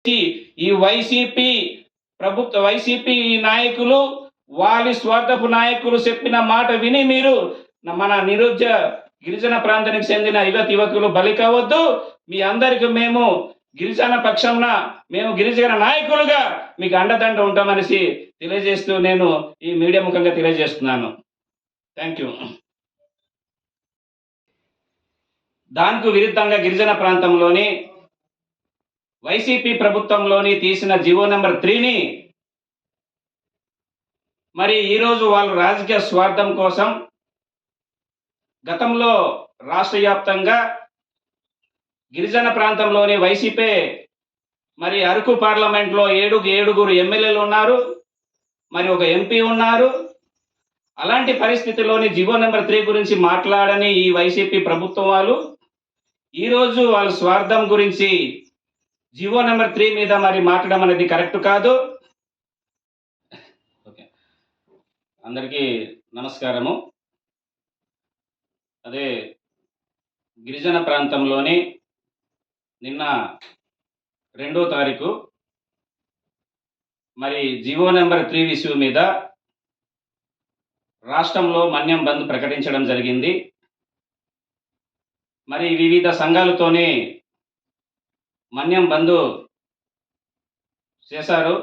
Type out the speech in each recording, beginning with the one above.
ఈ వైసీపీ నాయకులు వాళ్ళ స్వార్థపు నాయకులు చెప్పిన మాట విని మీరు మన నిరుద్యోగ గిరిజన ప్రాంతానికి చెందిన యువకులు బలి కావద్దు. మీ అందరికి మేము గిరిజన పక్షంన మేము గిరిజన నాయకులుగా మీకు అండదండ ఉంటామనేసి తెలియజేస్తూ నేను ఈ మీడియా ముఖంగా తెలియజేస్తున్నాను. Thank you. దానికి విరుద్ధంగా గిరిజన ప్రాంతంలోని వైసీపీ ప్రభుత్వంలోని తీసిన జీవో నెంబర్ 3ని మరి ఈరోజు వాళ్ళు రాజకీయ స్వార్థం కోసం గతంలో రాష్ట్ర వ్యాప్తంగా గిరిజన ప్రాంతంలోని వైసీపీ మరి అరకు పార్లమెంట్లో ఏడుగురు ఎమ్మెల్యేలు ఉన్నారు, మరి ఒక ఎంపీ ఉన్నారు. అలాంటి పరిస్థితిలోని జీవో నెంబర్ 3 గురించి మాట్లాడని ఈ వైసీపీ ప్రభుత్వం వాళ్ళు ఈరోజు వాళ్ళ స్వార్థం గురించి జీవో నెంబర్ 3 మీద మరి మాట్లాడడం అనేది కరెక్ట్ కాదు. ఓకే, అందరికీ నమస్కారము. అదే గిరిజన ప్రాంతంలోని నిన్న 2వ తారీఖు మరి జీవో నెంబర్ 3 ఇష్యూ మీద రాష్ట్రంలో మన్యం బంద్ ప్రకటించడం జరిగింది. మరి వివిధ సంఘాలతోనే మన్యం బంద్ చేశారు.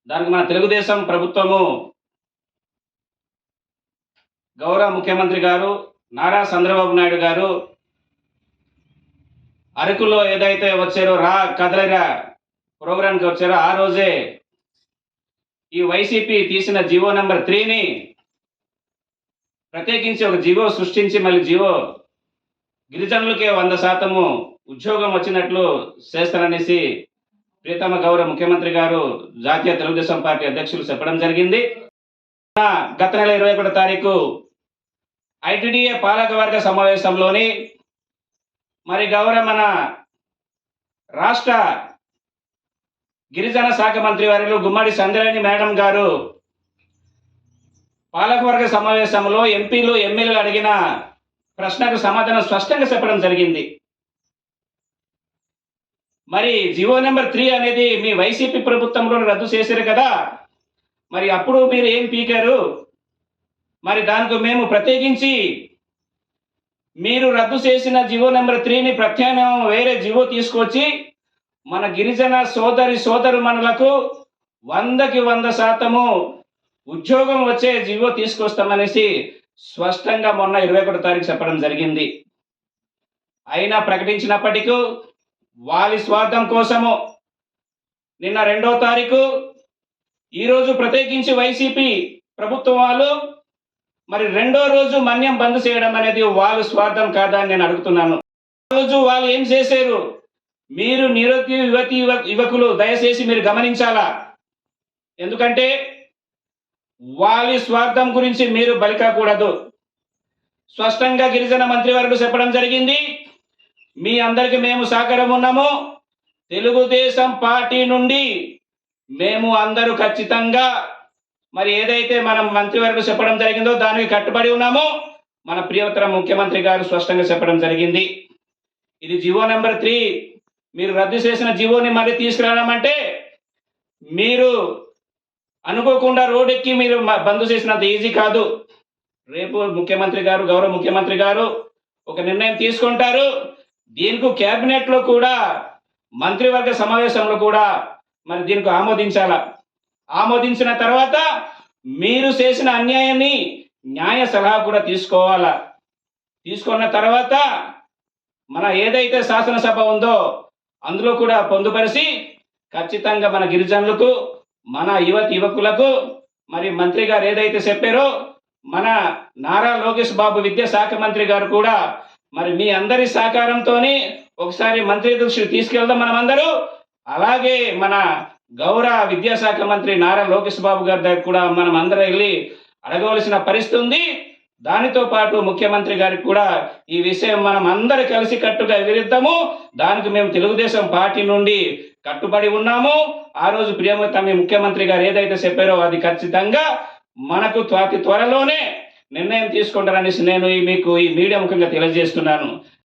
దానికి మన తెలుగుదేశం ప్రభుత్వము గౌరవ ముఖ్యమంత్రి గారు నారా చంద్రబాబు నాయుడు గారు అరకులో ఏదైతే వచ్చారో కదలరా ప్రోగ్రాంకి వచ్చారో ఆ రోజే ఈ వైసీపీ తీసిన జీవో నెంబర్ 3ని ప్రత్యేకించి ఒక జీవో సృష్టించి మళ్ళీ జీవో గిరిజనులకే 100% ఉద్యోగం వచ్చినట్లు చేస్తారనేసి ప్రియతమ గౌరవ ముఖ్యమంత్రి గారు జాతీయ తెలుగుదేశం పార్టీ అధ్యక్షులు చెప్పడం జరిగింది. గత నెల 21వ తారీఖు ఐటీడీఏ పాలకవర్గ సమావేశంలోని మరి గౌరవ మన రాష్ట్ర గిరిజన శాఖ మంత్రి వారిలో గుమ్మడి సంధ్యారాణి మేడం గారు పాలకవర్గ సమావేశంలో ఎంపీలు ఎమ్మెల్యేలు అడిగిన ప్రశ్నకు సమాధానం స్పష్టంగా చెప్పడం జరిగింది. మరి జీవో నెంబర్ 3 అనేది మీ వైసీపీ ప్రభుత్వంలో రద్దు చేశారు కదా, మరి అప్పుడు మీరు ఏం పీకారు? మరి దానికి మేము ప్రత్యేకించి మీరు రద్దు చేసిన జీవో నెంబర్ 3ని ప్రత్యామ్నాయం వేరే జీవో తీసుకొచ్చి మన గిరిజన సోదరుమణులకు 100కి 100% ఉద్యోగం వచ్చే జీవో తీసుకొస్తామనేసి స్పష్టంగా మొన్న 21వ తారీఖు చెప్పడం జరిగింది. అయినా ప్రకటించినప్పటికీ వాళ్ళ స్వార్థం కోసము నిన్న 2వ తారీఖు ఈరోజు ప్రత్యేకించి వైసీపీ ప్రభుత్వం వాళ్ళు మరి 2వ రోజు మన్యం బంద్ చేయడం అనేది వాళ్ళ స్వార్థం కాదా అని నేను అడుగుతున్నాను. రోజు వాళ్ళు ఏం చేశారు? మీరు నిరుద్యోగ యువకులు దయచేసి మీరు గమనించాలా. ఎందుకంటే వాళ్ళ స్వార్థం గురించి మీరు బలికాకూడదు. స్పష్టంగా గిరిజన మంత్రివర్గం చెప్పడం జరిగింది. మీ అందరికి మేము సహకారం ఉన్నాము. తెలుగుదేశం పార్టీ నుండి మేము అందరూ ఖచ్చితంగా మరి ఏదైతే మనం మంత్రివర్గం చెప్పడం జరిగిందో దానికి కట్టుబడి ఉన్నామో మన ప్రియతమ ముఖ్యమంత్రి గారు స్పష్టంగా చెప్పడం జరిగింది. ఇది జీవో నెంబర్ 3 మీరు రద్దు చేసిన జీవోని మళ్ళీ తీసుకురావడమంటే మీరు అనుకోకుండా రోడ్డెక్కి మీరు బంద్ చేసినంత ఈజీ కాదు. రేపు ముఖ్యమంత్రి గారు గౌరవ ముఖ్యమంత్రి గారు ఒక నిర్ణయం తీసుకుంటారు. దీనికి క్యాబినెట్లో కూడా మంత్రివర్గ సమావేశంలో కూడా మరి దీనికి ఆమోదించాల. ఆమోదించిన తర్వాత మీరు చేసిన అన్యాయాన్ని న్యాయ సలహా కూడా తీసుకోవాలా. తీసుకున్న తర్వాత మన ఏదైతే శాసనసభ ఉందో అందులో కూడా పొందుపరిచి ఖచ్చితంగా మన గిరిజనులకు మన యువకులకు మరి మంత్రి గారు ఏదైతే చెప్పారో మన నారా లోకేష్ బాబు విద్యాశాఖ మంత్రి గారు కూడా మరి మీ అందరి సహకారంతోనే ఒకసారి మంత్రి దృష్టికి తీసుకెళ్దాం మనమందరూ. అలాగే మన గౌరవ విద్యాశాఖ మంత్రి నారా లోకేష్ బాబు గారి దగ్గర కూడా మనం అందరం వెళ్ళి అడగవలసిన పరిస్థితి ఉంది. దానితో పాటు ముఖ్యమంత్రి గారికి కూడా ఈ విషయం మనం అందరూ కలిసి కట్టుగా విరుద్దాము. దానికి మేము తెలుగుదేశం పార్టీ నుండి కట్టుబడి ఉన్నాము. ఆ రోజు ప్రియతమ ముఖ్యమంత్రి గారు ఏదైతే చెప్పారో అది ఖచ్చితంగా మనకు త్వరలోనే నిర్ణయం తీసుకుంటారనేసి నేను మీకు ఈ మీడియా ముఖంగా తెలియజేస్తున్నాను.